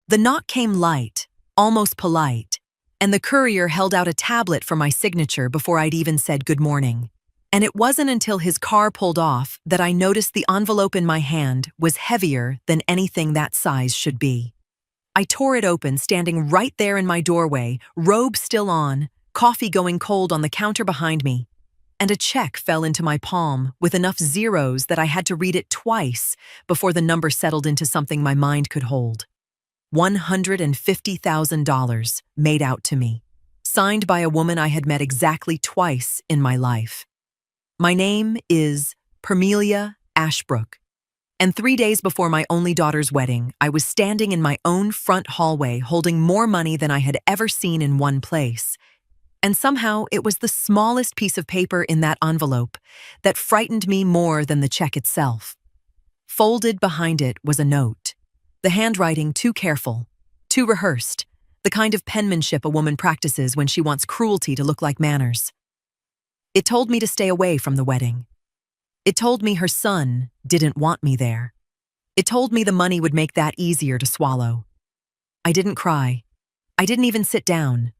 The knock came light, almost polite, and the courier held out a tablet for my signature before I'd even said good morning. And it wasn't until his car pulled off that I noticed the envelope in my hand was heavier than anything that size should be. I tore it open, standing right there in my doorway, robe still on, coffee going cold on the counter behind me, and a check fell into my palm with enough zeros that I had to read it twice before the number settled into something my mind could hold. $150,000 made out to me, signed by a woman I had met exactly twice in my life. My name is Permelia Ashbrook, and 3 days before my only daughter's wedding, I was standing in my own front hallway holding more money than I had ever seen in one place. And somehow it was the smallest piece of paper in that envelope that frightened me more than the check itself. Folded behind it was a note. The handwriting too careful, too rehearsed, the kind of penmanship a woman practices when she wants cruelty to look like manners. It told me to stay away from the wedding. It told me her son didn't want me there. It told me the money would make that easier to swallow. I didn't cry. I didn't even sit down.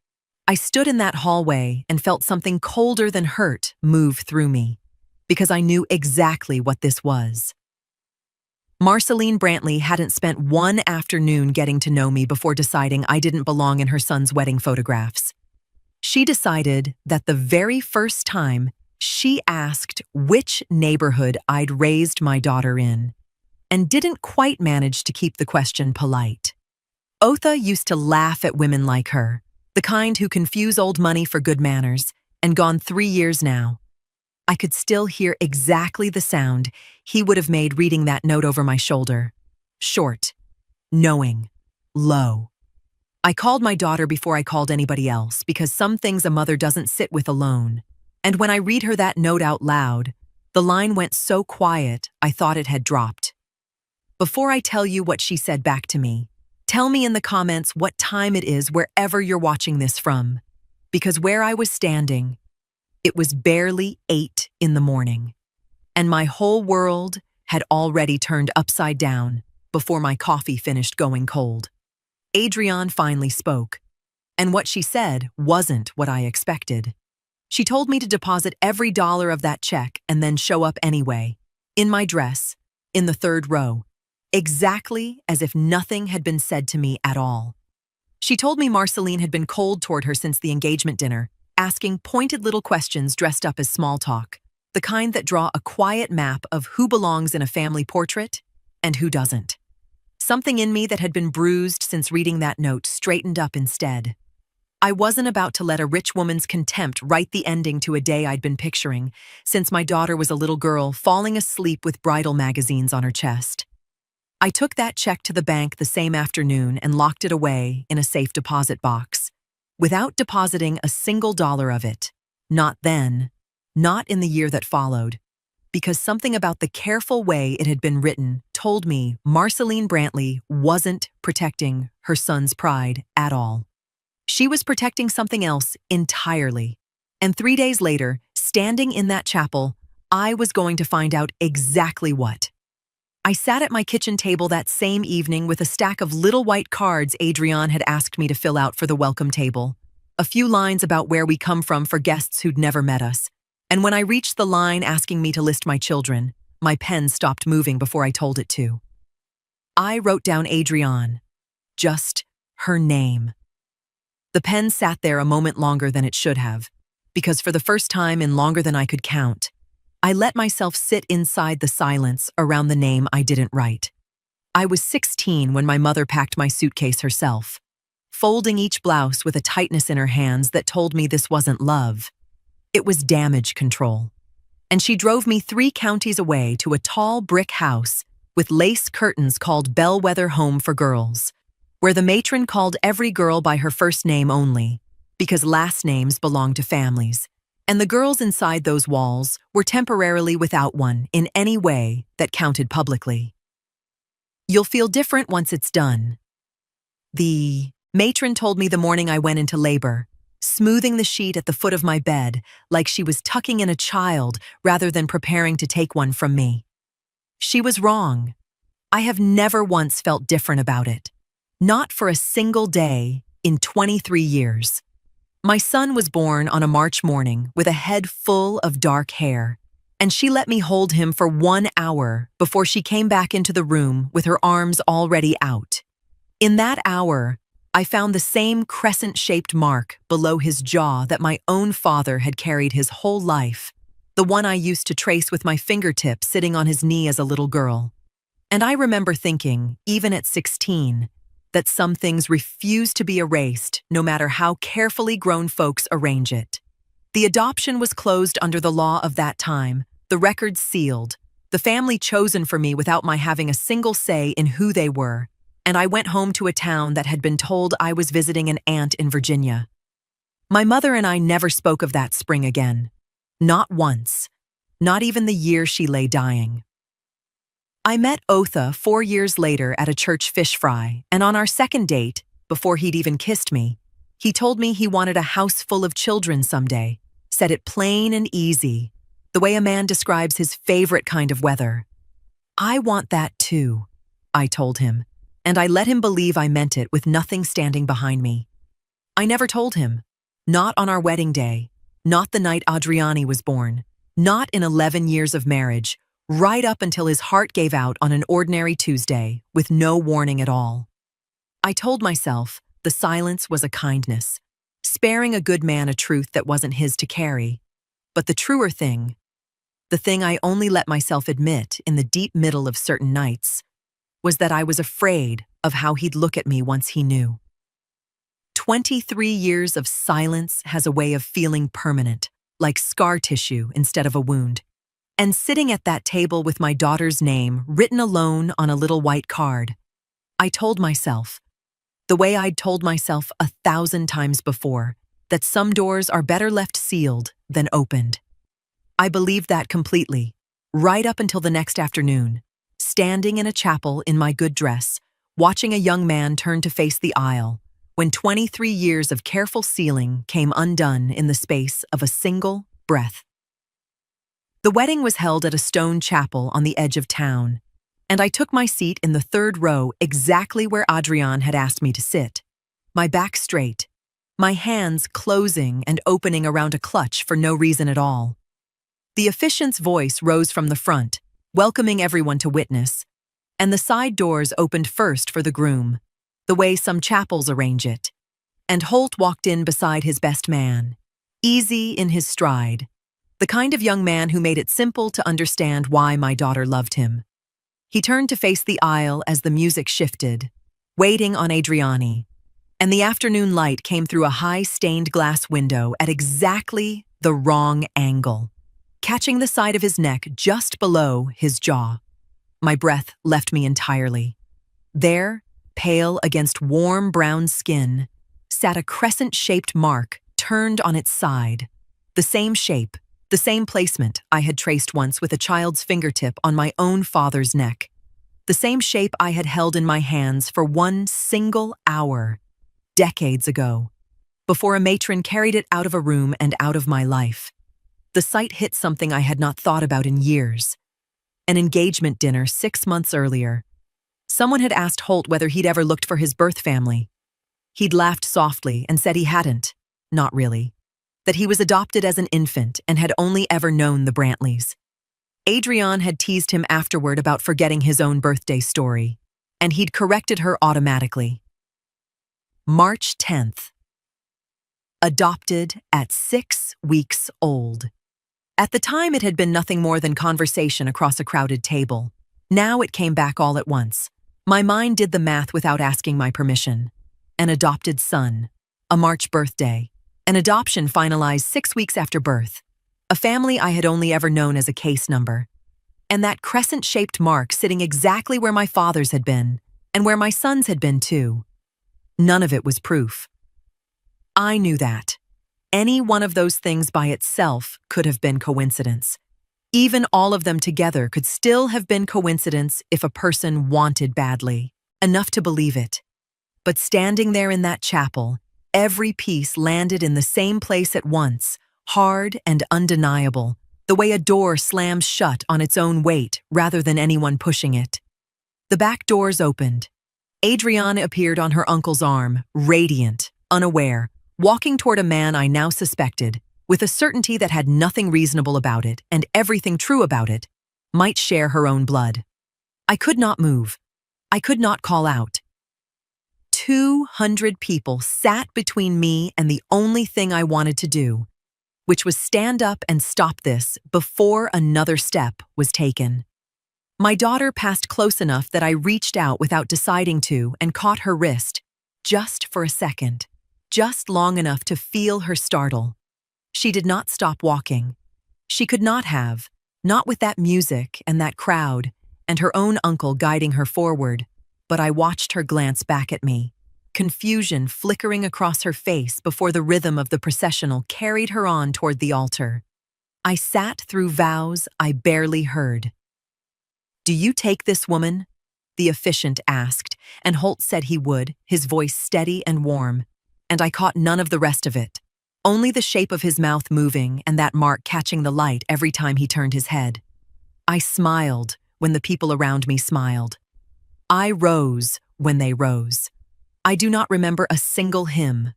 I stood in that hallway and felt something colder than hurt move through me, because I knew exactly what this was. Marceline Brantley hadn't spent one afternoon getting to know me before deciding I didn't belong in her son's wedding photographs. She decided that the very first time she asked which neighborhood I'd raised my daughter in, and didn't quite manage to keep the question polite. Otha used to laugh at women like her, the kind who confuse old money for good manners, and gone 3 years now. I could still hear exactly the sound he would have made reading that note over my shoulder. Short, knowing, low. I called my daughter before I called anybody else because some things a mother doesn't sit with alone. And when I read her that note out loud, the line went so quiet I thought it had dropped. Before I tell you what she said back to me, tell me in the comments what time it is wherever you're watching this from. Because where I was standing, it was barely 8 in the morning, and my whole world had already turned upside down before my coffee finished going cold. Adrienne finally spoke, and what she said wasn't what I expected. She told me to deposit every dollar of that check and then show up anyway, in my dress, in the 3rd row, exactly as if nothing had been said to me at all. She told me Marceline had been cold toward her since the engagement dinner, asking pointed little questions dressed up as small talk, the kind that draw a quiet map of who belongs in a family portrait and who doesn't. Something in me that had been bruised since reading that note straightened up instead. I wasn't about to let a rich woman's contempt write the ending to a day I'd been picturing since my daughter was a little girl falling asleep with bridal magazines on her chest. I took that check to the bank the same afternoon and locked it away in a safe deposit box, without depositing a single dollar of it. Not then, not in the year that followed, because something about the careful way it had been written told me Marceline Brantley wasn't protecting her son's pride at all. She was protecting something else entirely. And 3 days later, standing in that chapel, I was going to find out exactly what. I sat at my kitchen table that same evening with a stack of little white cards Adrienne had asked me to fill out for the welcome table. A few lines about where we come from for guests who'd never met us. And when I reached the line asking me to list my children, my pen stopped moving before I told it to. I wrote down Adrienne, just her name. The pen sat there a moment longer than it should have, because for the first time in longer than I could count, I let myself sit inside the silence around the name I didn't write. I was 16 when my mother packed my suitcase herself, folding each blouse with a tightness in her hands that told me this wasn't love. It was damage control. And she drove me 3 counties away to a tall brick house with lace curtains called Bellwether Home for Girls, where the matron called every girl by her first name only, because last names belong to families. And the girls inside those walls were temporarily without one in any way that counted publicly. You'll feel different once it's done. The matron told me the morning I went into labor, smoothing the sheet at the foot of my bed like she was tucking in a child rather than preparing to take one from me. She was wrong. I have never once felt different about it. Not for a single day in 23 years. My son was born on a March morning with a head full of dark hair, and she let me hold him for 1 hour before she came back into the room with her arms already out. In that hour, I found the same crescent-shaped mark below his jaw that my own father had carried his whole life, the one I used to trace with my fingertip sitting on his knee as a little girl. And I remember thinking, even at 16, that some things refuse to be erased no matter how carefully grown folks arrange it. The adoption was closed under the law of that time, the records sealed, the family chosen for me without my having a single say in who they were, and I went home to a town that had been told I was visiting an aunt in Virginia. My mother and I never spoke of that spring again. Not once. Not even the year she lay dying. I met Otha 4 years later at a church fish fry, and on our second date, before he'd even kissed me, he told me he wanted a house full of children someday, said it plain and easy, the way a man describes his favorite kind of weather. I want that too, I told him, and I let him believe I meant it with nothing standing behind me. I never told him, not on our wedding day, not the night Adriani was born, not in 11 years of marriage, right up until his heart gave out on an ordinary Tuesday with no warning at all. I told myself the silence was a kindness, sparing a good man a truth that wasn't his to carry. But the truer thing, the thing I only let myself admit in the deep middle of certain nights, was that I was afraid of how he'd look at me once he knew. 23 years of silence has a way of feeling permanent, like scar tissue instead of a wound. And sitting at that table with my daughter's name written alone on a little white card, I told myself, the way I'd told myself 1,000 times before, that some doors are better left sealed than opened. I believed that completely, right up until the next afternoon, standing in a chapel in my good dress, watching a young man turn to face the aisle, when 23 years of careful sealing came undone in the space of a single breath. The wedding was held at a stone chapel on the edge of town, and I took my seat in the third row exactly where Adrian had asked me to sit, my back straight, my hands closing and opening around a clutch for no reason at all. The officiant's voice rose from the front, welcoming everyone to witness, and the side doors opened first for the groom, the way some chapels arrange it, and Holt walked in beside his best man, easy in his stride, the kind of young man who made it simple to understand why my daughter loved him. He turned to face the aisle as the music shifted, waiting on Adriani, and the afternoon light came through a high stained glass window at exactly the wrong angle, catching the side of his neck just below his jaw. My breath left me entirely. There, pale against warm brown skin, sat a crescent-shaped mark turned on its side, the same shape, the same placement I had traced once with a child's fingertip on my own father's neck, the same shape I had held in my hands for 1 single hour, decades ago, before a matron carried it out of a room and out of my life. The sight hit something I had not thought about in years. An engagement dinner 6 months earlier. Someone had asked Holt whether he'd ever looked for his birth family. He'd laughed softly and said he hadn't, not really, that he was adopted as an infant and had only ever known the Brantleys. Adrian had teased him afterward about forgetting his own birthday story, and he'd corrected her automatically. March 10th. Adopted at 6 weeks old. At the time, it had been nothing more than conversation across a crowded table. Now it came back all at once. My mind did the math without asking my permission. An adopted son, a March birthday, an adoption finalized 6 weeks after birth, a family I had only ever known as a case number, and that crescent-shaped mark sitting exactly where my father's had been, and where my son's had been too. None of it was proof. I knew that. Any one of those things by itself could have been coincidence. Even all of them together could still have been coincidence if a person wanted badly, enough to believe it. But standing there in that chapel, every piece landed in the same place at once, hard and undeniable, the way a door slams shut on its own weight rather than anyone pushing it. The back doors opened, Adriana appeared on her uncle's arm, radiant, unaware, walking toward a man I now suspected, with a certainty that had nothing reasonable about it and everything true about it, might share her own blood. I could not move. I could not call out. 200 people sat between me and the only thing I wanted to do, which was stand up and stop this before another step was taken. My daughter passed close enough that I reached out without deciding to and caught her wrist, just for a second, just long enough to feel her startle. She did not stop walking. She could not have, not with that music and that crowd, and her own uncle guiding her forward, but I watched her glance back at me, confusion flickering across her face before the rhythm of the processional carried her on toward the altar. I sat through vows I barely heard. "Do you take this woman?" the officiant asked, and Holt said he would, his voice steady and warm, and I caught none of the rest of it, only the shape of his mouth moving and that mark catching the light every time he turned his head. I smiled when the people around me smiled. I rose when they rose. I do not remember a single hymn.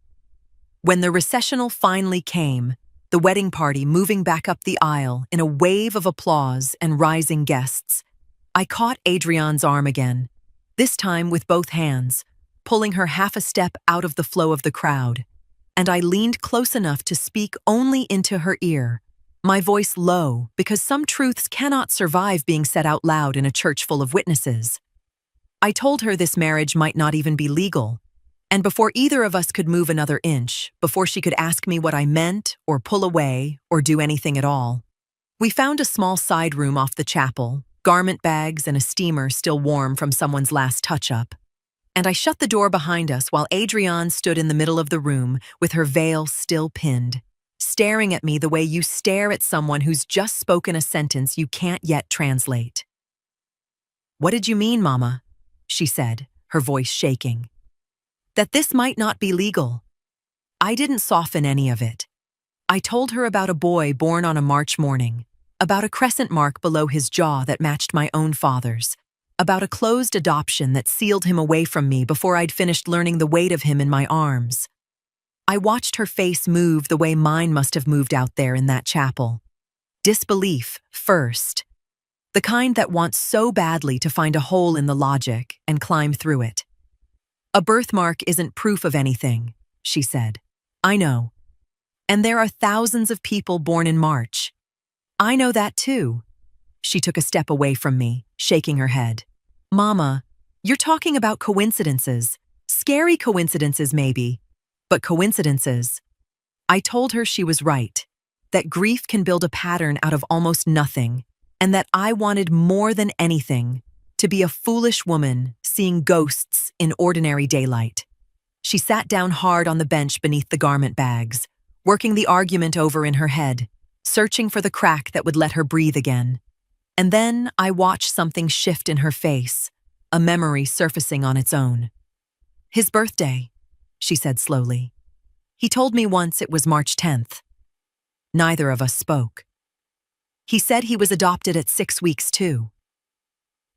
When the recessional finally came, the wedding party moving back up the aisle in a wave of applause and rising guests, I caught Adrian's arm again, this time with both hands, pulling her half a step out of the flow of the crowd, and I leaned close enough to speak only into her ear, my voice low because some truths cannot survive being said out loud in a church full of witnesses. I told her this marriage might not even be legal, and before either of us could move another inch, before she could ask me what I meant or pull away or do anything at all, we found a small side room off the chapel, garment bags and a steamer still warm from someone's last touch-up, and I shut the door behind us while Adrienne stood in the middle of the room with her veil still pinned, staring at me the way you stare at someone who's just spoken a sentence you can't yet translate. "What did you mean, Mama?" she said, her voice shaking. "That this might not be legal." I didn't soften any of it. I told her about a boy born on a March morning, about a crescent mark below his jaw that matched my own father's, about a closed adoption that sealed him away from me before I'd finished learning the weight of him in my arms. I watched her face move the way mine must have moved out there in that chapel. Disbelief first. The kind that wants so badly to find a hole in the logic and climb through it. "A birthmark isn't proof of anything," she said. "I know. And there are thousands of people born in March. I know that too." She took a step away from me, shaking her head. "Mama, you're talking about coincidences. Scary coincidences maybe, but coincidences." I told her she was right, that grief can build a pattern out of almost nothing, and that I wanted more than anything to be a foolish woman seeing ghosts in ordinary daylight. She sat down hard on the bench beneath the garment bags, working the argument over in her head, searching for the crack that would let her breathe again. And then I watched something shift in her face, a memory surfacing on its own. "His birthday," she said slowly. "He told me once it was March 10th. Neither of us spoke. He said he was adopted at 6 weeks too."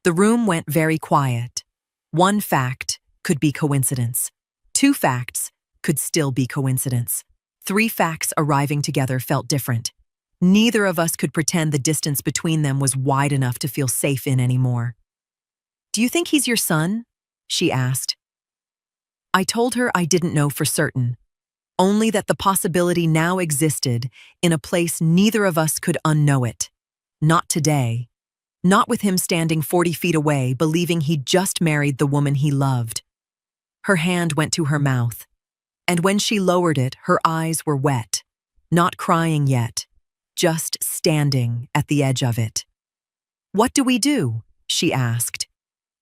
The room went very quiet. One fact could be coincidence. 2 facts could still be coincidence. 3 facts arriving together felt different. Neither of us could pretend the distance between them was wide enough to feel safe in anymore. "Do you think he's your son?" she asked. I told her I didn't know for certain, only that the possibility now existed in a place neither of us could unknow it. Not today. Not with him standing 40 feet away, believing he'd just married the woman he loved. Her hand went to her mouth, and when she lowered it, her eyes were wet, not crying yet, just standing at the edge of it. "What do we do?" she asked,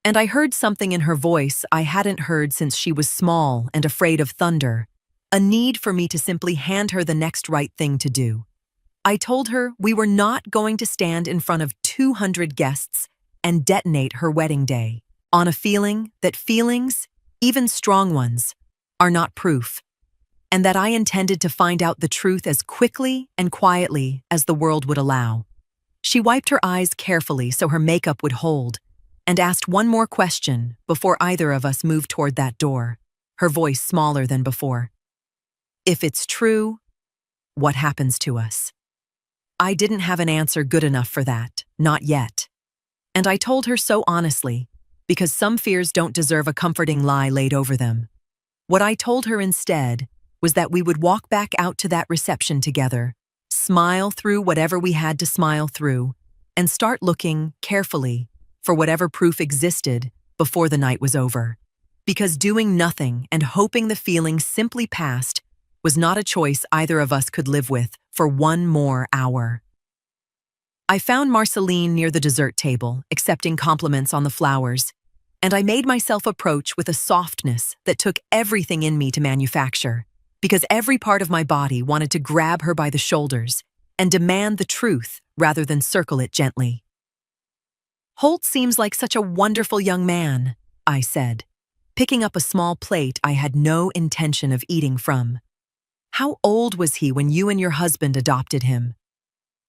and I heard something in her voice I hadn't heard since she was small and afraid of thunder, a need for me to simply hand her the next right thing to do. I told her we were not going to stand in front of 200 guests and detonate her wedding day on a feeling that feelings, even strong ones, are not proof, and that I intended to find out the truth as quickly and quietly as the world would allow. She wiped her eyes carefully so her makeup would hold, and asked one more question before either of us moved toward that door, her voice smaller than before. If it's true, what happens to us? I didn't have an answer good enough for that, not yet. And I told her so honestly, because some fears don't deserve a comforting lie laid over them. What I told her instead was that we would walk back out to that reception together, smile through whatever we had to smile through, and start looking carefully for whatever proof existed before the night was over. Because doing nothing and hoping the feeling simply passed was not a choice either of us could live with for one more hour. I found Marceline near the dessert table, accepting compliments on the flowers, and I made myself approach with a softness that took everything in me to manufacture, because every part of my body wanted to grab her by the shoulders and demand the truth rather than circle it gently. "Holt seems like such a wonderful young man," I said, picking up a small plate I had no intention of eating from. "How old was he when you and your husband adopted him?"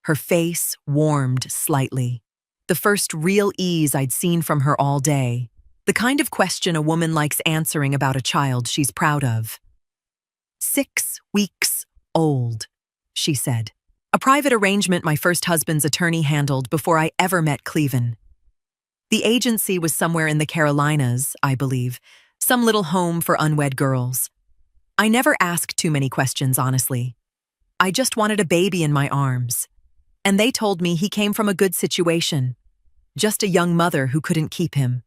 Her face warmed slightly, the first real ease I'd seen from her all day, the kind of question a woman likes answering about a child she's proud of. 6 weeks old, she said. A private arrangement my first husband's attorney handled before I ever met Cleven. The agency was somewhere in the Carolinas, I believe, some little home for unwed girls. I never asked too many questions, honestly. I just wanted a baby in my arms. And they told me he came from a good situation, just a young mother who couldn't keep him.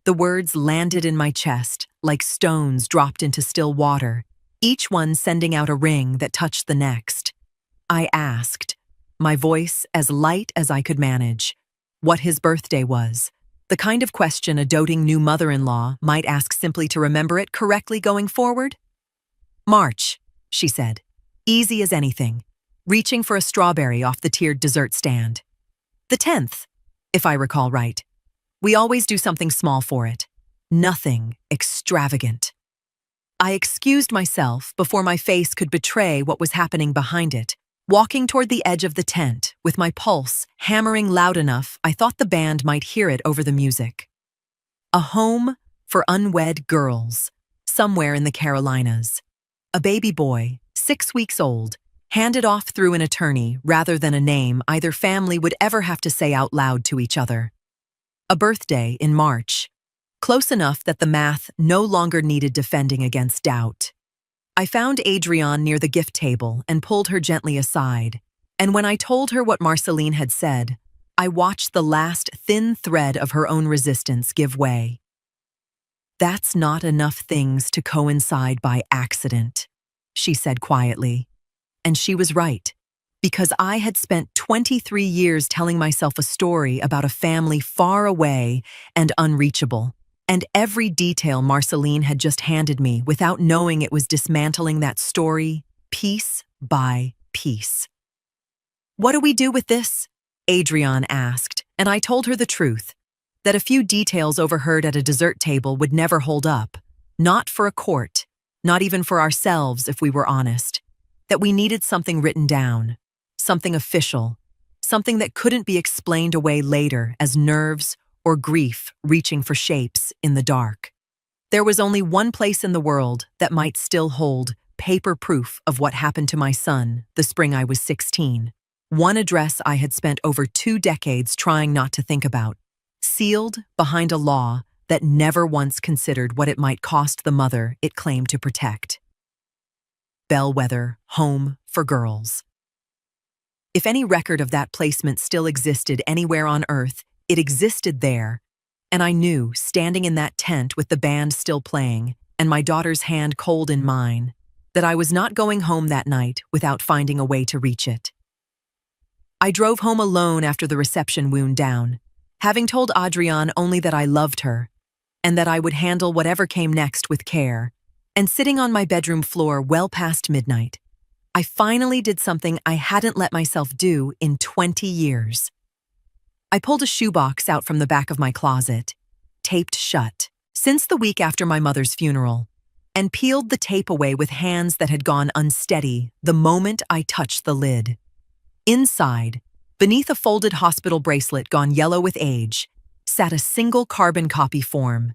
The words landed in my chest like stones dropped into still water, each one sending out a ring that touched the next. I asked, my voice as light as I could manage, what his birthday was, the kind of question a doting new mother-in-law might ask simply to remember it correctly going forward. "March," she said, easy as anything, reaching for a strawberry off the tiered dessert stand. "The 10th, if I recall right. We always do something small for it. Nothing extravagant." I excused myself before my face could betray what was happening behind it, walking toward the edge of the tent with my pulse hammering loud enough I thought the band might hear it over the music. A home for unwed girls, somewhere in the Carolinas. A baby boy, 6 weeks old, handed off through an attorney rather than a name either family would ever have to say out loud to each other. A birthday in March, close enough that the math no longer needed defending against doubt. I found Adrienne near the gift table and pulled her gently aside, and when I told her what Marceline had said, I watched the last thin thread of her own resistance give way. "That's not enough things to coincide by accident," she said quietly. And she was right, because I had spent 23 years telling myself a story about a family far away and unreachable, and every detail Marceline had just handed me without knowing it was dismantling that story piece by piece. "What do we do with this?" Adrienne asked, and I told her the truth, that a few details overheard at a dessert table would never hold up, not for a court, not even for ourselves if we were honest, that we needed something written down, something official, something that couldn't be explained away later as nerves or grief reaching for shapes in the dark. There was only one place in the world that might still hold paper proof of what happened to my son the spring I was 16, one address I had spent over 2 decades trying not to think about, sealed behind a law that never once considered what it might cost the mother it claimed to protect. Bellwether Home for Girls. If any record of that placement still existed anywhere on Earth, it existed there, and I knew, standing in that tent with the band still playing and my daughter's hand cold in mine, that I was not going home that night without finding a way to reach it. I drove home alone after the reception wound down, having told Adrienne only that I loved her and that I would handle whatever came next with care, and sitting on my bedroom floor well past midnight, I finally did something I hadn't let myself do in 20 years. I pulled a shoebox out from the back of my closet, taped shut, since the week after my mother's funeral, and peeled the tape away with hands that had gone unsteady the moment I touched the lid. Inside, beneath a folded hospital bracelet gone yellow with age, sat a single carbon copy form,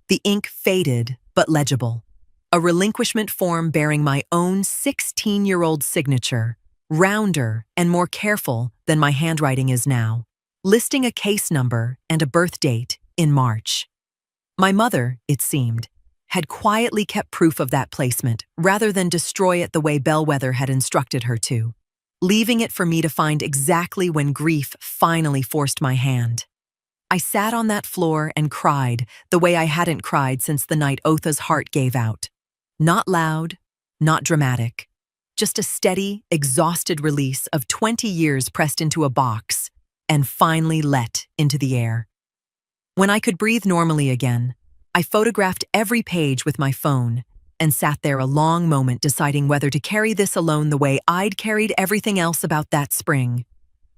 the ink faded but legible. A relinquishment form bearing my own 16-year-old signature, rounder and more careful than my handwriting is now, listing a case number and a birth date in March. My mother, it seemed, had quietly kept proof of that placement rather than destroy it the way Bellwether had instructed her to, leaving it for me to find exactly when grief finally forced my hand. I sat on that floor and cried the way I hadn't cried since the night Otha's heart gave out. Not loud, not dramatic, just a steady, exhausted release of 20 years pressed into a box and finally let into the air. When I could breathe normally again, I photographed every page with my phone and sat there a long moment deciding whether to carry this alone the way I'd carried everything else about that spring,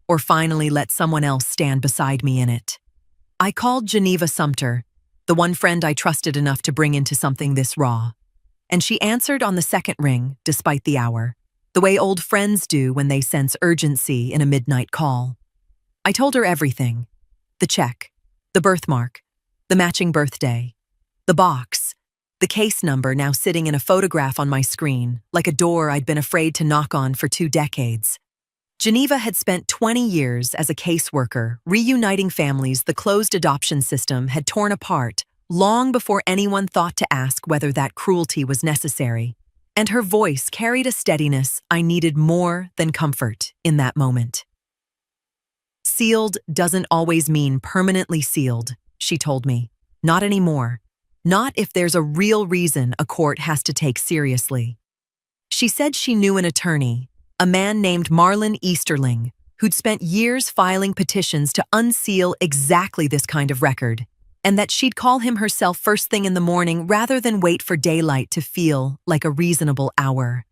or finally let someone else stand beside me in it. I called Geneva Sumter, the one friend I trusted enough to bring into something this raw, and she answered on the second ring despite the hour, the way old friends do when they sense urgency in a midnight call. I told her everything: the check, the birthmark, the matching birthday, the box, the case number now sitting in a photograph on my screen, like a door I'd been afraid to knock on for 2 decades. Geneva had spent 20 years as a caseworker, reuniting families the closed adoption system had torn apart long before anyone thought to ask whether that cruelty was necessary, and her voice carried a steadiness I needed more than comfort in that moment. Sealed doesn't always mean permanently sealed, she told me. Not anymore. Not if there's a real reason a court has to take seriously. She said she knew an attorney, a man named Marlon Easterling, who'd spent years filing petitions to unseal exactly this kind of record, and that she'd call him herself first thing in the morning rather than wait for daylight to feel like a reasonable hour.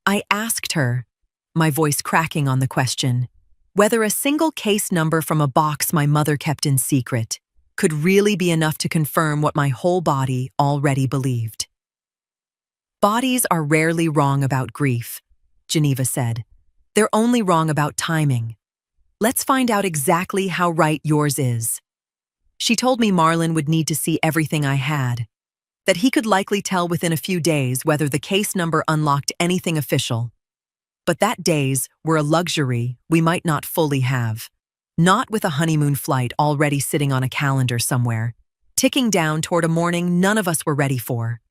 I asked her, my voice cracking on the question, whether a single case number from a box my mother kept in secret could really be enough to confirm what my whole body already believed. Bodies are rarely wrong about grief, Geneva said. They're only wrong about timing. Let's find out exactly how right yours is. She told me Marlon would need to see everything I had, that he could likely tell within a few days whether the case number unlocked anything official. But that days were a luxury we might not fully have, not with a honeymoon flight already sitting on a calendar somewhere, ticking down toward a morning none of us were ready for.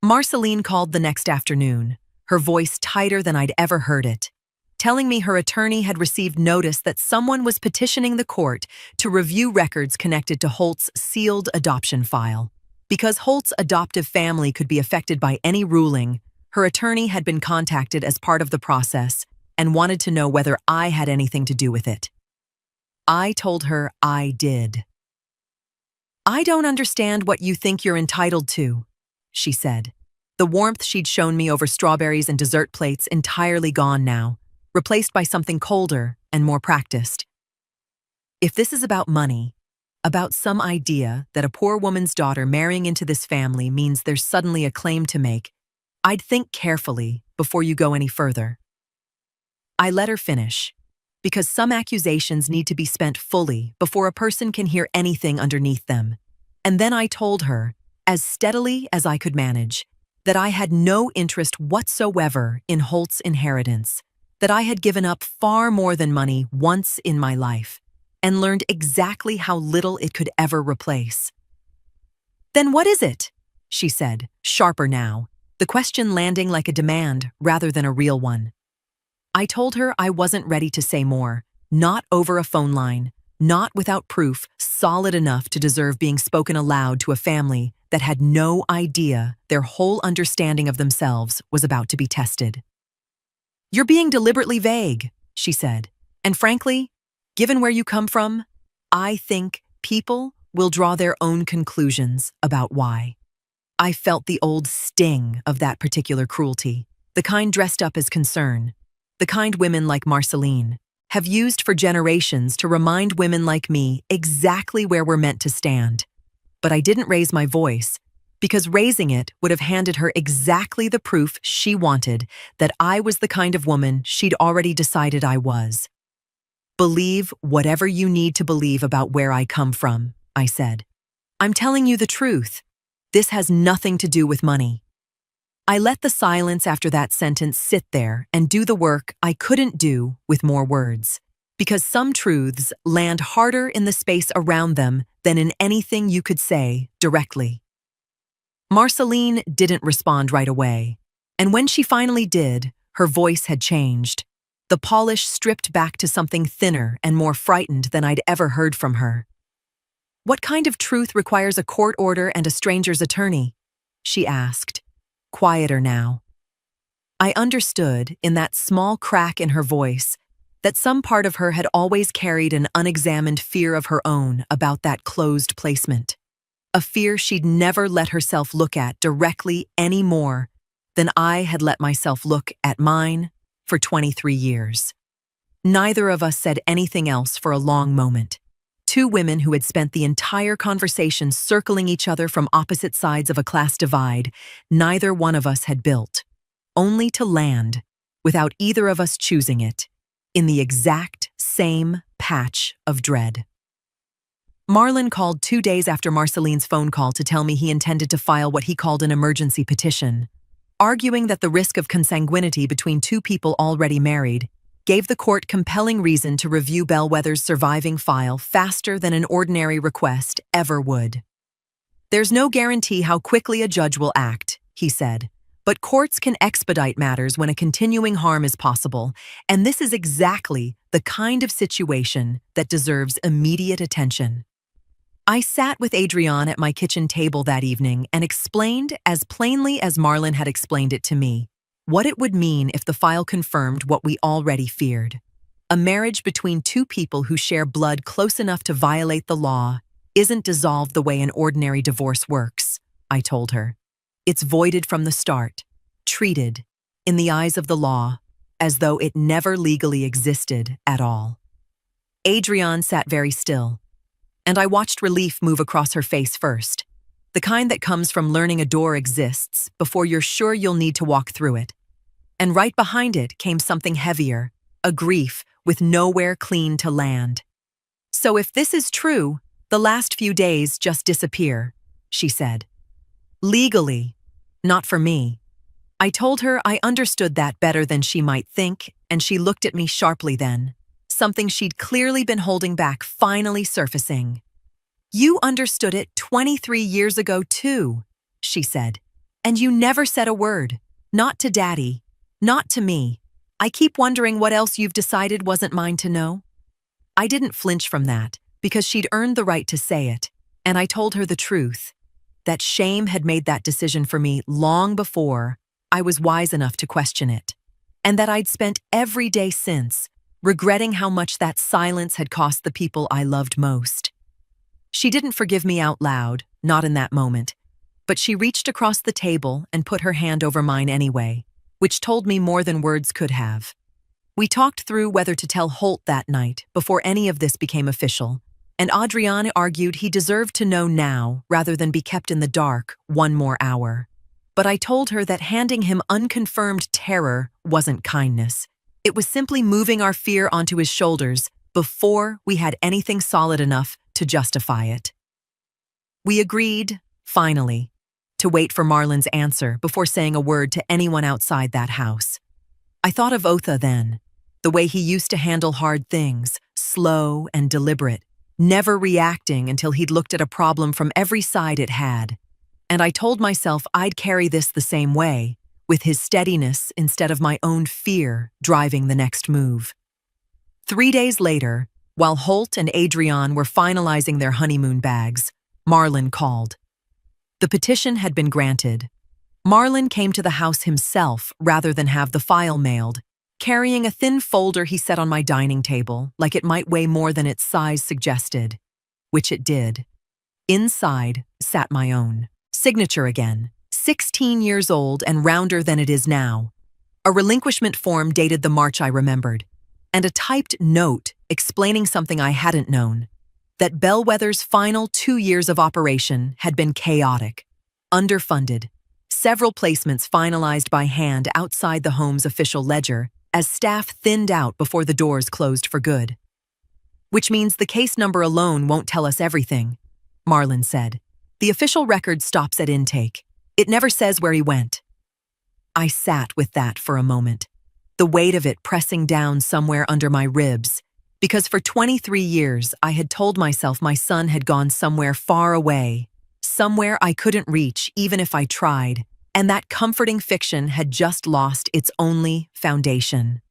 Marceline called the next afternoon, her voice tighter than I'd ever heard it, telling me her attorney had received notice that someone was petitioning the court to review records connected to Holt's sealed adoption file. Because Holt's adoptive family could be affected by any ruling, her attorney had been contacted as part of the process and wanted to know whether I had anything to do with it. I told her I did. "I don't understand what you think you're entitled to," she said, the warmth she'd shown me over strawberries and dessert plates entirely gone now, replaced by something colder and more practiced. "If this is about money, about some idea that a poor woman's daughter marrying into this family means there's suddenly a claim to make, I'd think carefully before you go any further." I let her finish, because some accusations need to be spent fully before a person can hear anything underneath them. And then I told her, as steadily as I could manage, that I had no interest whatsoever in Holt's inheritance, that I had given up far more than money once in my life, and learned exactly how little it could ever replace. "Then what is it?" she said, sharper now, the question landing like a demand rather than a real one. I told her I wasn't ready to say more, not over a phone line, not without proof solid enough to deserve being spoken aloud to a family that had no idea their whole understanding of themselves was about to be tested. "You're being deliberately vague," she said, "and frankly, given where you come from, I think people will draw their own conclusions about why." I felt the old sting of that particular cruelty, the kind dressed up as concern, the kind women like Marceline have used for generations to remind women like me exactly where we're meant to stand. But I didn't raise my voice, because raising it would have handed her exactly the proof she wanted that I was the kind of woman she'd already decided I was. "Believe whatever you need to believe about where I come from," I said. I'm telling you the truth. This has nothing to do with money. I let the silence after that sentence sit there and do the work I couldn't do with more words, because some truths land harder in the space around them than in anything you could say directly. Marceline didn't respond right away, and when she finally did, her voice had changed. The polish stripped back to something thinner and more frightened than I'd ever heard from her. What kind of truth requires a court order and a stranger's attorney? She asked, quieter now. I understood, in that small crack in her voice, that some part of her had always carried an unexamined fear of her own about that closed placement. A fear she'd never let herself look at directly any more than I had let myself look at mine for 23 years. Neither of us said anything else for a long moment. Two women who had spent the entire conversation circling each other from opposite sides of a class divide, neither one of us had built, only to land, without either of us choosing it, in the exact same patch of dread. Marlon called 2 days after Marceline's phone call to tell me he intended to file what he called an emergency petition, arguing that the risk of consanguinity between two people already married gave the court compelling reason to review Bellwether's surviving file faster than an ordinary request ever would. There's no guarantee how quickly a judge will act, he said, but courts can expedite matters when a continuing harm is possible, and this is exactly the kind of situation that deserves immediate attention. I sat with Adrienne at my kitchen table that evening and explained, as plainly as Marlon had explained it to me, what it would mean if the file confirmed what we already feared. A marriage between two people who share blood close enough to violate the law isn't dissolved the way an ordinary divorce works, I told her. It's voided from the start, treated, in the eyes of the law, as though it never legally existed at all. Adrienne sat very still, and I watched relief move across her face first, the kind that comes from learning a door exists before you're sure you'll need to walk through it. And right behind it came something heavier, a grief with nowhere clean to land. So if this is true, the last few days just disappear, she said. Legally, not for me. I told her I understood that better than she might think, and she looked at me sharply then, something she'd clearly been holding back finally surfacing. You understood it 23 years ago too, she said, and you never said a word, not to Daddy. Not to me. I keep wondering what else you've decided wasn't mine to know. I didn't flinch from that, because she'd earned the right to say it, and I told her the truth, that shame had made that decision for me long before I was wise enough to question it, and that I'd spent every day since regretting how much that silence had cost the people I loved most. She didn't forgive me out loud, not in that moment, but she reached across the table and put her hand over mine anyway, which told me more than words could have. We talked through whether to tell Holt that night before any of this became official, and Adrienne argued he deserved to know now rather than be kept in the dark one more hour. But I told her that handing him unconfirmed terror wasn't kindness. It was simply moving our fear onto his shoulders before we had anything solid enough to justify it. We agreed, finally, to wait for Marlon's answer before saying a word to anyone outside that house. I thought of Otha then, the way he used to handle hard things, slow and deliberate, never reacting until he'd looked at a problem from every side it had. And I told myself I'd carry this the same way, with his steadiness instead of my own fear driving the next move. 3 days later, while Holt and Adrienne were finalizing their honeymoon bags, Marlon called. The petition had been granted. Marlon came to the house himself rather than have the file mailed, carrying a thin folder he set on my dining table like it might weigh more than its size suggested, which it did. Inside sat my own signature again, 16 years old and rounder than it is now. A relinquishment form dated the March I remembered, and a typed note explaining something I hadn't known, that Bellwether's final 2 years of operation had been chaotic, underfunded, several placements finalized by hand outside the home's official ledger as staff thinned out before the doors closed for good. Which means the case number alone won't tell us everything, Marlon said. The official record stops at intake. It never says where he went. I sat with that for a moment, the weight of it pressing down somewhere under my ribs, because for 23 years I had told myself my son had gone somewhere far away, somewhere I couldn't reach even if I tried, and that comforting fiction had just lost its only foundation.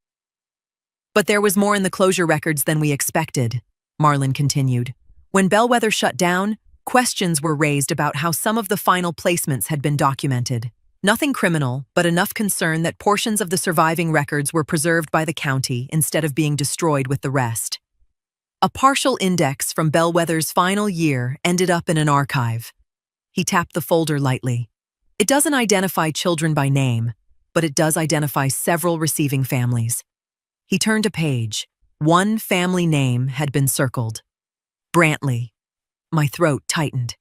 But there was more in the closure records than we expected, Marlon continued. When Bellwether shut down, questions were raised about how some of the final placements had been documented. Nothing criminal, but enough concern that portions of the surviving records were preserved by the county instead of being destroyed with the rest. A partial index from Bellwether's final year ended up in an archive. He tapped the folder lightly. It doesn't identify children by name, but it does identify several receiving families. He turned a page. One family name had been circled. Brantley. My throat tightened.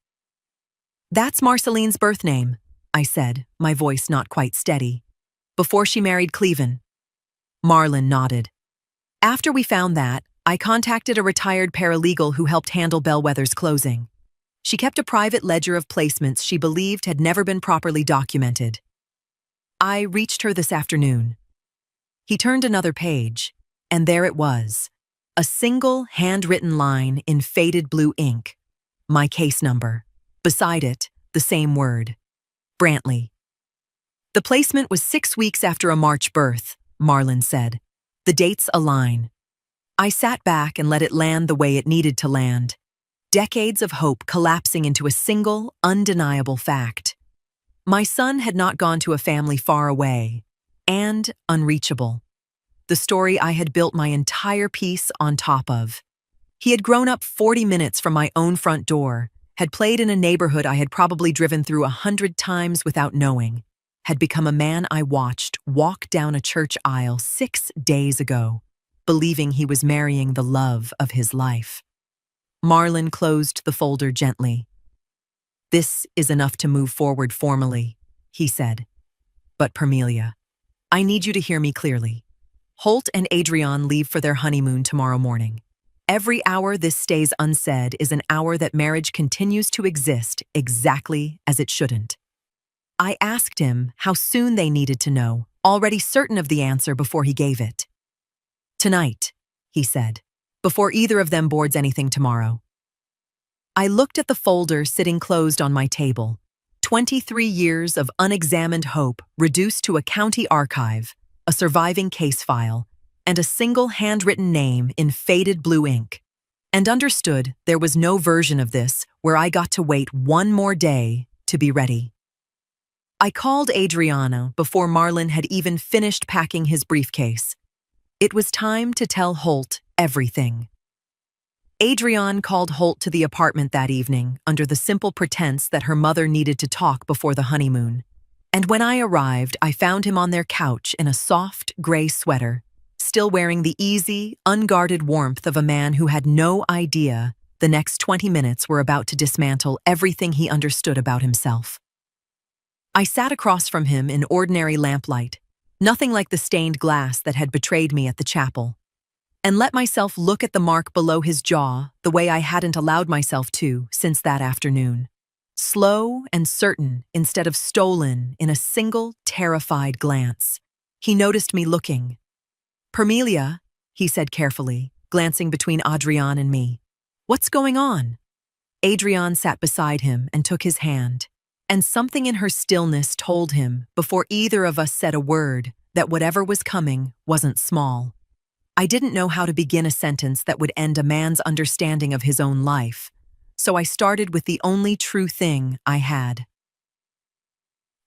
That's Marceline's birth name, I said, my voice not quite steady. Before she married Cleven. Marlon nodded. After we found that, I contacted a retired paralegal who helped handle Bellwether's closing. She kept a private ledger of placements she believed had never been properly documented. I reached her this afternoon. He turned another page, and there it was, a single handwritten line in faded blue ink. My case number. Beside it, the same word. Brantley. The placement was 6 weeks after a March birth, Marlon said. The dates align. I sat back and let it land the way it needed to land. Decades of hope collapsing into a single, undeniable fact. My son had not gone to a family far away, and unreachable. The story I had built my entire piece on top of. He had grown up 40 minutes from my own front door, had played in a neighborhood I had probably driven through 100 times without knowing, had become a man I watched walk down a church aisle 6 days ago, believing he was marrying the love of his life. Marlon closed the folder gently. This is enough to move forward formally, he said. But Parmelia, I need you to hear me clearly. Holt and Adrian leave for their honeymoon tomorrow morning. Every hour this stays unsaid is an hour that marriage continues to exist exactly as it shouldn't. I asked him how soon they needed to know, already certain of the answer before he gave it. Tonight, he said, before either of them boards anything tomorrow. I looked at the folder sitting closed on my table. 23 years of unexamined hope reduced to a county archive, a surviving case file, and a single handwritten name in faded blue ink, and understood there was no version of this where I got to wait one more day to be ready. I called Adriana before Marlon had even finished packing his briefcase. It was time to tell Holt everything. Adrian called Holt to the apartment that evening under the simple pretense that her mother needed to talk before the honeymoon, and when I arrived, I found him on their couch in a soft, gray sweater, still wearing the easy, unguarded warmth of a man who had no idea the next 20 minutes were about to dismantle everything he understood about himself. I sat across from him in ordinary lamplight, nothing like the stained glass that had betrayed me at the chapel, and let myself look at the mark below his jaw the way I hadn't allowed myself to since that afternoon. Slow and certain instead of stolen in a single, terrified glance. He noticed me looking. Parmelia, he said carefully, glancing between Adrian and me. What's going on? Adrian sat beside him and took his hand, and something in her stillness told him, before either of us said a word, that whatever was coming wasn't small. I didn't know how to begin a sentence that would end a man's understanding of his own life, so I started with the only true thing I had.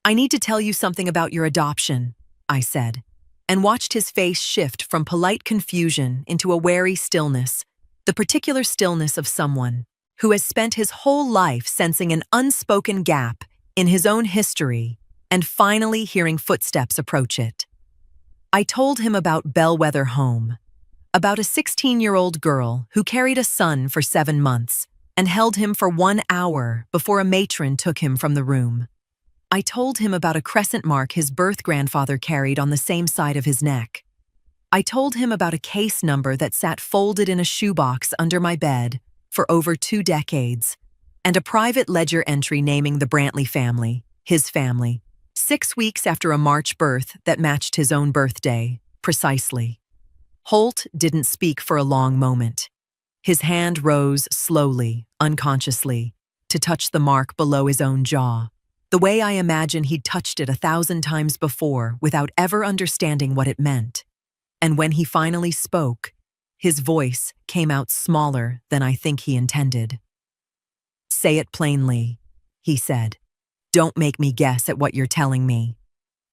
I need to tell you something about your adoption, I said, and watched his face shift from polite confusion into a wary stillness, the particular stillness of someone who has spent his whole life sensing an unspoken gap in his own history and finally hearing footsteps approach it. I told him about Bellwether Home, about a 16-year-old girl who carried a son for 7 months and held him for 1 hour before a matron took him from the room. I told him about a crescent mark his birth grandfather carried on the same side of his neck. I told him about a case number that sat folded in a shoebox under my bed for over 2 decades, and a private ledger entry naming the Brantley family, his family, 6 weeks after a March birth that matched his own birthday, precisely. Holt didn't speak for a long moment. His hand rose slowly, unconsciously, to touch the mark below his own jaw, the way I imagine he'd touched it 1,000 times before without ever understanding what it meant. And when he finally spoke, his voice came out smaller than I think he intended. "Say it plainly," he said. "Don't make me guess at what you're telling me."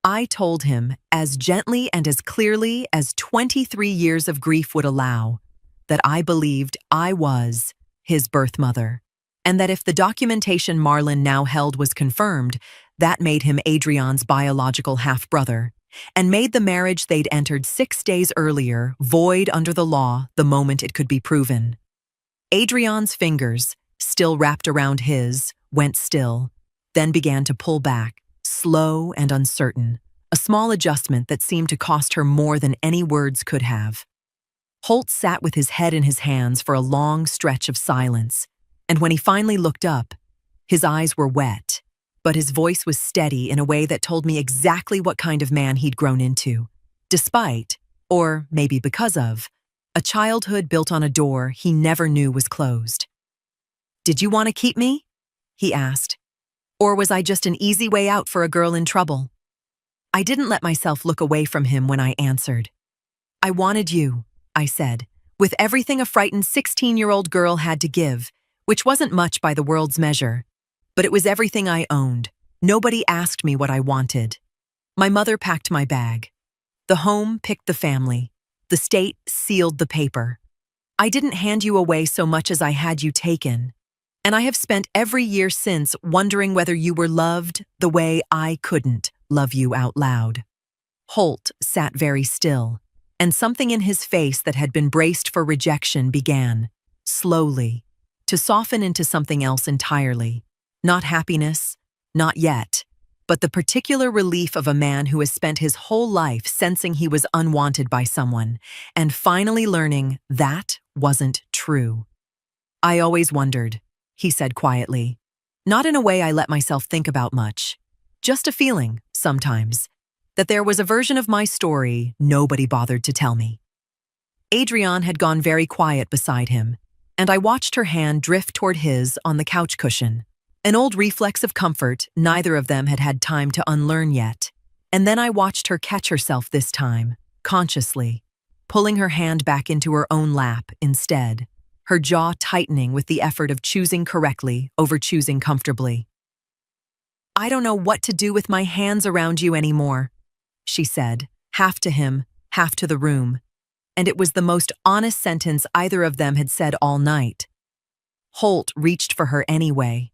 I told him, as gently and as clearly as 23 years of grief would allow, that I believed I was his birth mother, and that if the documentation Marlon now held was confirmed, that made him Adrian's biological half-brother, and made the marriage they'd entered 6 days earlier void under the law the moment it could be proven. Adrian's fingers, still wrapped around his, went still, then began to pull back, slow and uncertain, a small adjustment that seemed to cost her more than any words could have. Holt sat with his head in his hands for a long stretch of silence, and when he finally looked up, his eyes were wet, but his voice was steady in a way that told me exactly what kind of man he'd grown into, despite, or maybe because of, a childhood built on a door he never knew was closed. "Did you want to keep me?" he asked. "Or was I just an easy way out for a girl in trouble?" I didn't let myself look away from him when I answered. "I wanted you," I said, with everything a frightened 16-year-old girl had to give, which wasn't much by the world's measure, but it was everything I owned. Nobody asked me what I wanted. My mother packed my bag. The home picked the family. The state sealed the paper. I didn't hand you away so much as I had you taken, and I have spent every year since wondering whether you were loved the way I couldn't love you out loud. Holt sat very still, and something in his face that had been braced for rejection began, slowly, to soften into something else entirely. Not happiness, not yet, but the particular relief of a man who has spent his whole life sensing he was unwanted by someone, and finally learning that wasn't true. "I always wondered," he said quietly, not in a way I let myself think about much, just a feeling, sometimes, that there was a version of my story nobody bothered to tell me. Adrian had gone very quiet beside him, and I watched her hand drift toward his on the couch cushion, an old reflex of comfort neither of them had had time to unlearn yet. And then I watched her catch herself this time, consciously, pulling her hand back into her own lap instead, her jaw tightening with the effort of choosing correctly over choosing comfortably. "I don't know what to do with my hands around you anymore," she said, half to him, half to the room, and it was the most honest sentence either of them had said all night. Holt reached for her anyway,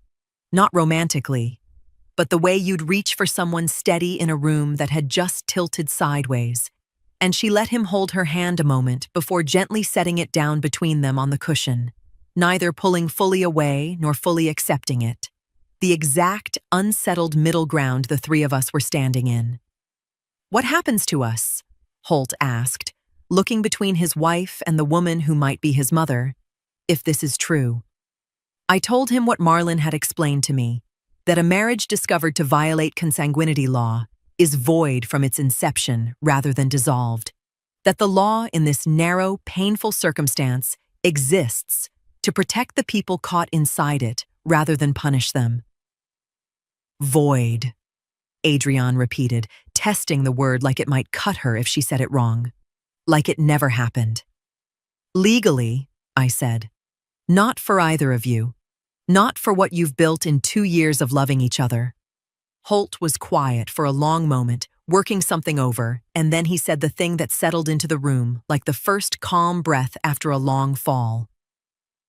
not romantically, but the way you'd reach for someone steady in a room that had just tilted sideways, and she let him hold her hand a moment before gently setting it down between them on the cushion, neither pulling fully away nor fully accepting it, the exact unsettled middle ground the three of us were standing in. "What happens to us?" Holt asked, looking between his wife and the woman who might be his mother, "if this is true." I told him what Marlon had explained to me, that a marriage discovered to violate consanguinity law is void from its inception rather than dissolved, that the law in this narrow, painful circumstance exists to protect the people caught inside it rather than punish them. "Void," Adrian repeated, testing the word like it might cut her if she said it wrong, like it never happened. "Legally," I said. "Not for either of you. Not for what you've built in 2 years of loving each other." Holt was quiet for a long moment, working something over, and then he said the thing that settled into the room like the first calm breath after a long fall.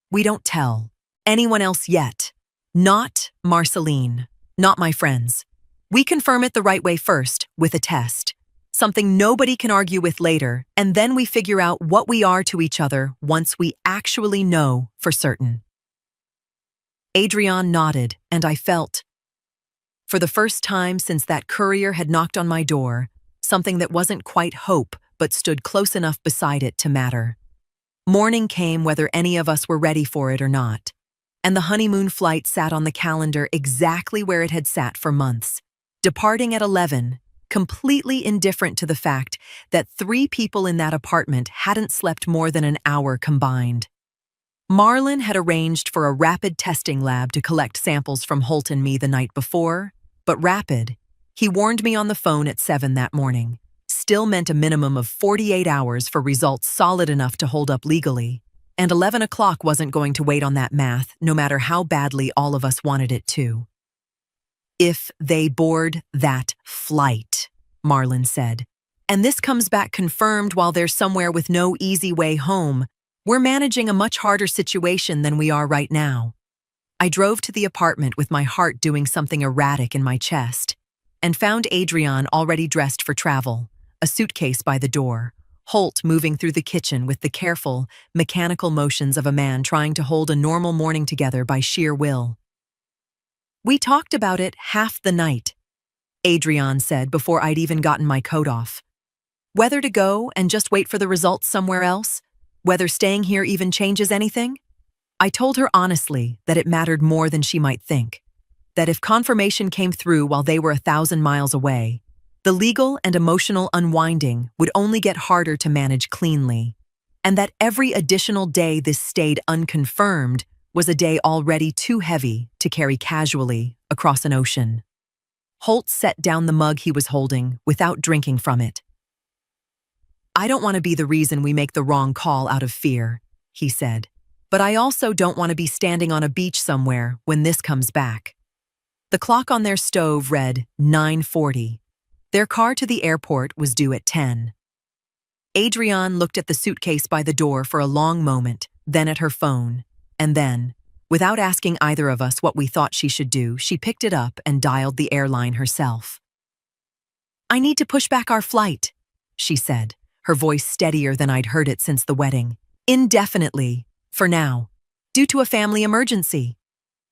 "We don't tell anyone else yet. Not Marceline, not my friends. We confirm it the right way first, with a test. Something nobody can argue with later, and then we figure out what we are to each other once we actually know for certain." Adrian nodded, and I felt, for the first time since that courier had knocked on my door, something that wasn't quite hope but stood close enough beside it to matter. Morning came whether any of us were ready for it or not, and the honeymoon flight sat on the calendar exactly where it had sat for months, departing at 11, completely indifferent to the fact that 3 people in that apartment hadn't slept more than an hour combined. Marlon had arranged for a rapid testing lab to collect samples from Holt and me the night before, but rapid, he warned me on the phone at 7 that morning, still meant a minimum of 48 hours for results solid enough to hold up legally, and 11 o'clock wasn't going to wait on that math no matter how badly all of us wanted it to. If they board that flight, Marlon said, and this comes back confirmed while they're somewhere with no easy way home, we're managing a much harder situation than we are right now. I drove to the apartment with my heart doing something erratic in my chest and found Adrian already dressed for travel, a suitcase by the door, Holt moving through the kitchen with the careful, mechanical motions of a man trying to hold a normal morning together by sheer will. We talked about it half the night, Adrian said before I'd even gotten my coat off. Whether to go and just wait for the results somewhere else, whether staying here even changes anything? I told her honestly that it mattered more than she might think, that if confirmation came through while they were 1,000 miles away, the legal and emotional unwinding would only get harder to manage cleanly, and that every additional day this stayed unconfirmed was a day already too heavy to carry casually across an ocean. Holt set down the mug he was holding without drinking from it. I don't want to be the reason we make the wrong call out of fear, he said, but I also don't want to be standing on a beach somewhere when this comes back. The clock on their stove read 9:40. Their car to the airport was due at 10. Adrian looked at the suitcase by the door for a long moment, then at her phone, and then, without asking either of us what we thought she should do, she picked it up and dialed the airline herself. I need to push back our flight, she said, her voice steadier than I'd heard it since the wedding. Indefinitely, for now, due to a family emergency.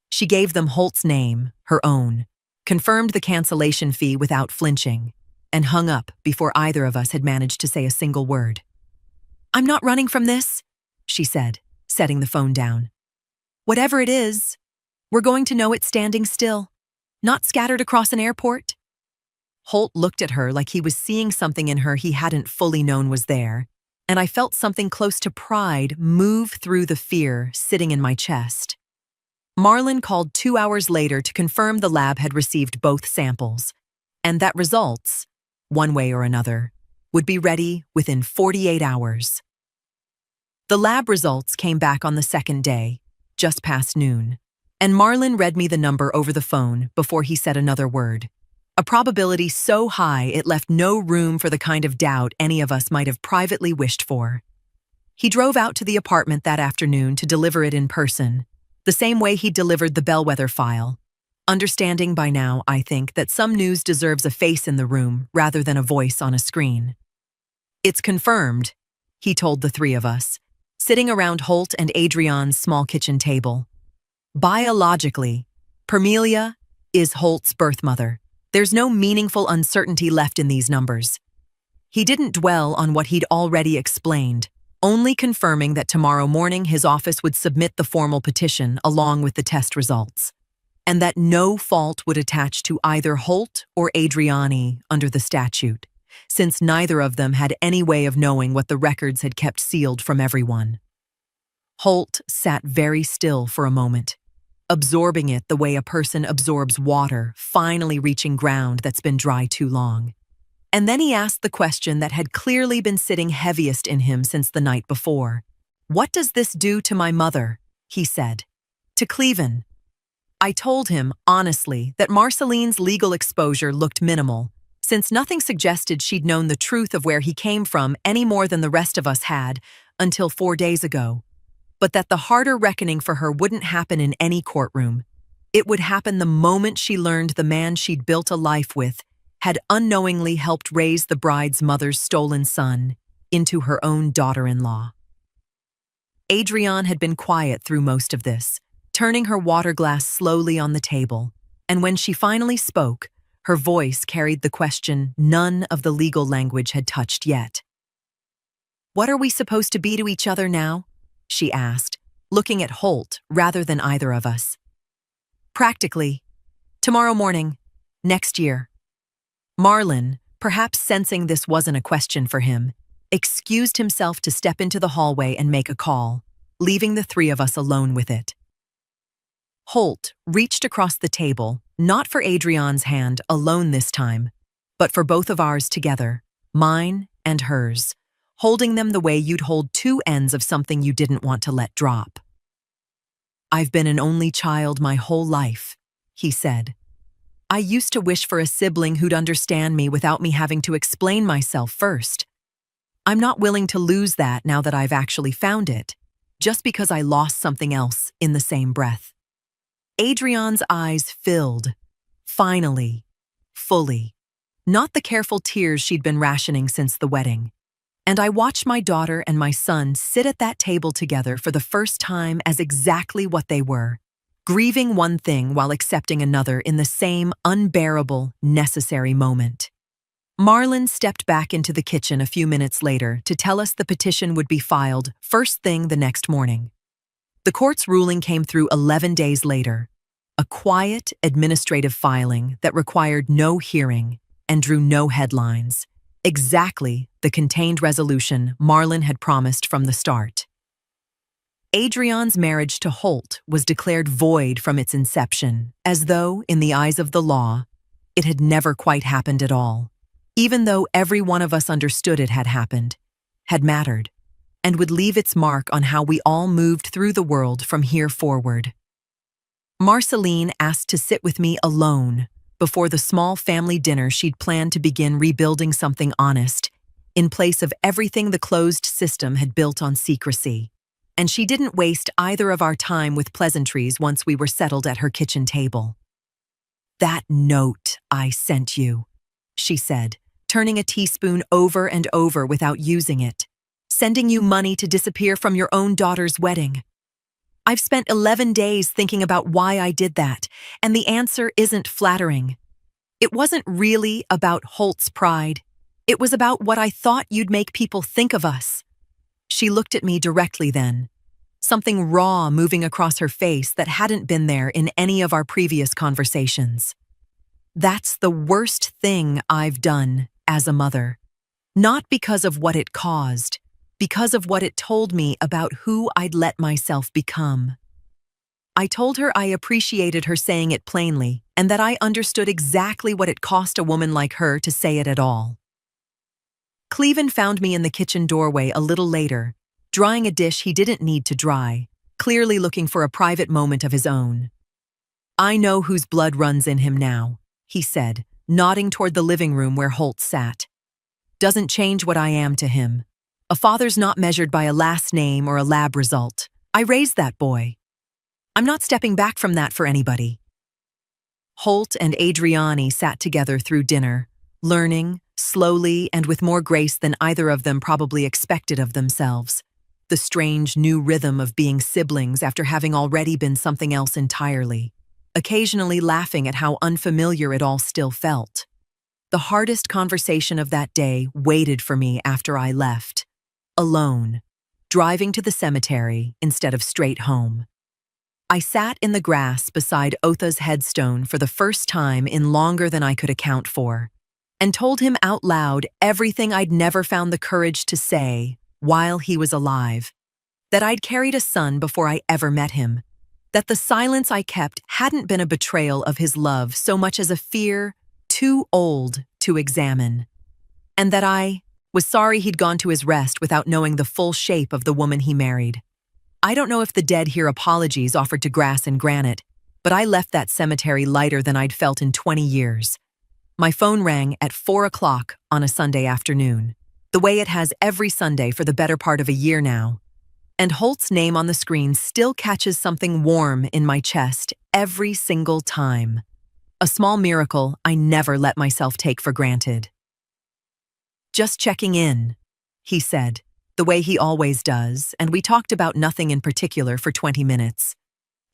She gave them Holt's name, her own, confirmed the cancellation fee without flinching, and hung up before either of us had managed to say a single word. I'm not running from this, she said, setting the phone down. Whatever it is, we're going to know it standing still, not scattered across an airport. Holt looked at her like he was seeing something in her he hadn't fully known was there, and I felt something close to pride move through the fear sitting in my chest. Marlon called 2 hours later to confirm the lab had received both samples, and that results, one way or another, would be ready within 48 hours. The lab results came back on the second day, just past noon, and Marlon read me the number over the phone before he said another word. A probability so high it left no room for the kind of doubt any of us might have privately wished for. He drove out to the apartment that afternoon to deliver it in person, the same way he delivered the bellwether file, understanding by now, I think, that some news deserves a face in the room rather than a voice on a screen. It's confirmed, he told the 3 of us, sitting around Holt and Adrian's small kitchen table. Biologically, Permelia is Holt's birth mother. There's no meaningful uncertainty left in these numbers. He didn't dwell on what he'd already explained, only confirming that tomorrow morning his office would submit the formal petition along with the test results, and that no fault would attach to either Holt or Adriani under the statute, since neither of them had any way of knowing what the records had kept sealed from everyone. Holt sat very still for a moment, absorbing it the way a person absorbs water, finally reaching ground that's been dry too long. And then he asked the question that had clearly been sitting heaviest in him since the night before. What does this do to my mother? He said. To Cleven. I told him, honestly, that Marceline's legal exposure looked minimal, since nothing suggested she'd known the truth of where he came from any more than the rest of us had until 4 days ago, but that the harder reckoning for her wouldn't happen in any courtroom. It would happen the moment she learned the man she'd built a life with had unknowingly helped raise the bride's mother's stolen son into her own daughter-in-law. Adrian had been quiet through most of this, turning her water glass slowly on the table, and when she finally spoke, her voice carried the question none of the legal language had touched yet. What are we supposed to be to each other now? She asked, looking at Holt rather than either of us. Practically, tomorrow morning, next year. Marlon, perhaps sensing this wasn't a question for him, excused himself to step into the hallway and make a call, leaving the three of us alone with it. Holt reached across the table, not for Adrian's hand alone this time, but for both of ours together, mine and hers, holding them the way you'd hold two ends of something you didn't want to let drop. "I've been an only child my whole life," he said. "I used to wish for a sibling who'd understand me without me having to explain myself first. I'm not willing to lose that now that I've actually found it, just because I lost something else in the same breath." Adrian's eyes filled, finally, fully, not the careful tears she'd been rationing since the wedding. And I watched my daughter and my son sit at that table together for the first time as exactly what they were, grieving one thing while accepting another in the same unbearable, necessary moment. Marlon stepped back into the kitchen a few minutes later to tell us the petition would be filed first thing the next morning. The court's ruling came through 11 days later, a quiet administrative filing that required no hearing and drew no headlines. Exactly the contained resolution Marlon had promised from the start. Adrian's marriage to Holt was declared void from its inception, as though, in the eyes of the law, it had never quite happened at all, even though every one of us understood it had happened, had mattered, and would leave its mark on how we all moved through the world from here forward. Marceline asked to sit with me alone before the small family dinner she'd planned to begin rebuilding something honest, in place of everything the closed system had built on secrecy. And she didn't waste either of our time with pleasantries once we were settled at her kitchen table. "That note I sent you," she said, turning a teaspoon over and over without using it, "sending you money to disappear from your own daughter's wedding. I've spent 11 days thinking about why I did that, and the answer isn't flattering. It wasn't really about Holt's pride. It was about what I thought you'd make people think of us." She looked at me directly then, something raw moving across her face that hadn't been there in any of our previous conversations. "That's the worst thing I've done as a mother. Not because of what it caused, because of what it told me about who I'd let myself become." I told her I appreciated her saying it plainly and that I understood exactly what it cost a woman like her to say it at all. Cleven found me in the kitchen doorway a little later, drying a dish he didn't need to dry, clearly looking for a private moment of his own. "I know whose blood runs in him now," he said, nodding toward the living room where Holt sat. "Doesn't change what I am to him. A father's not measured by a last name or a lab result. I raised that boy. I'm not stepping back from that for anybody." Holt and Adriani sat together through dinner, learning, slowly and with more grace than either of them probably expected of themselves, the strange new rhythm of being siblings after having already been something else entirely, occasionally laughing at how unfamiliar it all still felt. The hardest conversation of that day waited for me after I left, alone, driving to the cemetery instead of straight home. I sat in the grass beside Otha's headstone for the first time in longer than I could account for, and told him out loud everything I'd never found the courage to say while he was alive. That I'd carried a son before I ever met him. That the silence I kept hadn't been a betrayal of his love so much as a fear too old to examine. And that I was sorry he'd gone to his rest without knowing the full shape of the woman he married. I don't know if the dead hear apologies offered to grass and granite, but I left that cemetery lighter than I'd felt in 20 years. My phone rang at 4 o'clock on a Sunday afternoon, the way it has every Sunday for the better part of a year now. And Holt's name on the screen still catches something warm in my chest every single time. A small miracle I never let myself take for granted. "Just checking in," he said, the way he always does, and we talked about nothing in particular for 20 minutes.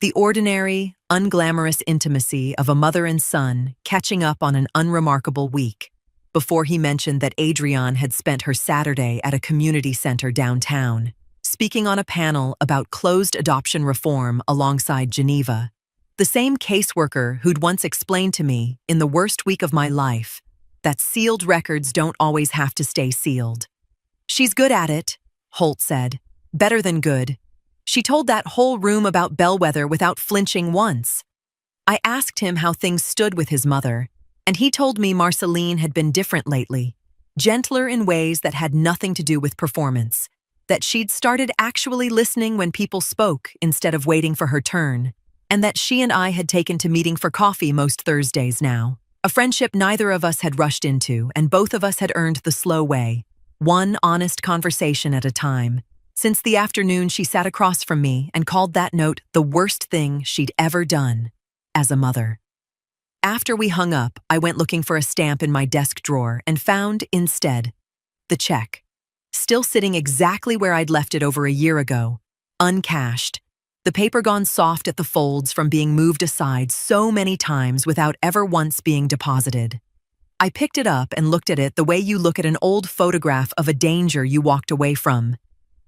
The ordinary, unglamorous intimacy of a mother and son catching up on an unremarkable week, before he mentioned that Adrian had spent her Saturday at a community center downtown, speaking on a panel about closed adoption reform alongside Geneva, the same caseworker who'd once explained to me, in the worst week of my life, that sealed records don't always have to stay sealed. "She's good at it," Holt said. "Better than good. She told that whole room about Bellwether without flinching once." I asked him how things stood with his mother, and he told me Marceline had been different lately, gentler in ways that had nothing to do with performance, that she'd started actually listening when people spoke instead of waiting for her turn, and that she and I had taken to meeting for coffee most Thursdays now, a friendship neither of us had rushed into and both of us had earned the slow way, one honest conversation at a time, since the afternoon she sat across from me and called that note the worst thing she'd ever done, as a mother. After we hung up, I went looking for a stamp in my desk drawer and found, instead, the check, still sitting exactly where I'd left it over a year ago, uncashed, the paper gone soft at the folds from being moved aside so many times without ever once being deposited. I picked it up and looked at it the way you look at an old photograph of a danger you walked away from,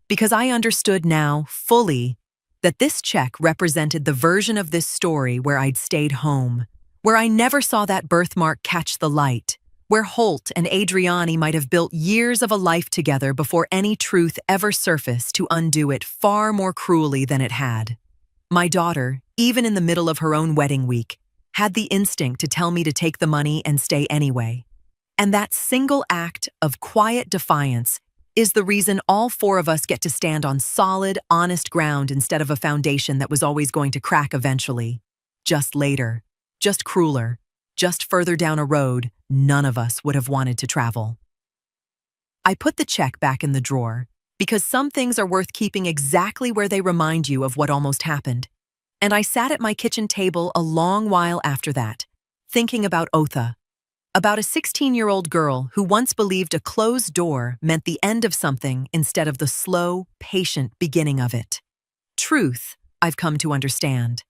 because I understood now, fully, that this check represented the version of this story where I'd stayed home, where I never saw that birthmark catch the light, where Holt and Adriani might have built years of a life together before any truth ever surfaced to undo it far more cruelly than it had. My daughter, even in the middle of her own wedding week, had the instinct to tell me to take the money and stay anyway. And that single act of quiet defiance is the reason all four of us get to stand on solid, honest ground instead of a foundation that was always going to crack eventually. Just later. Just crueler. Just further down a road none of us would have wanted to travel. I put the check back in the drawer, because some things are worth keeping exactly where they remind you of what almost happened. And I sat at my kitchen table a long while after that, thinking about Otha, about a 16-year-old girl who once believed a closed door meant the end of something instead of the slow, patient beginning of it. Truth, I've come to understand,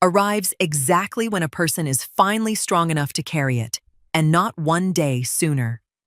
arrives exactly when a person is finally strong enough to carry it, and not one day sooner.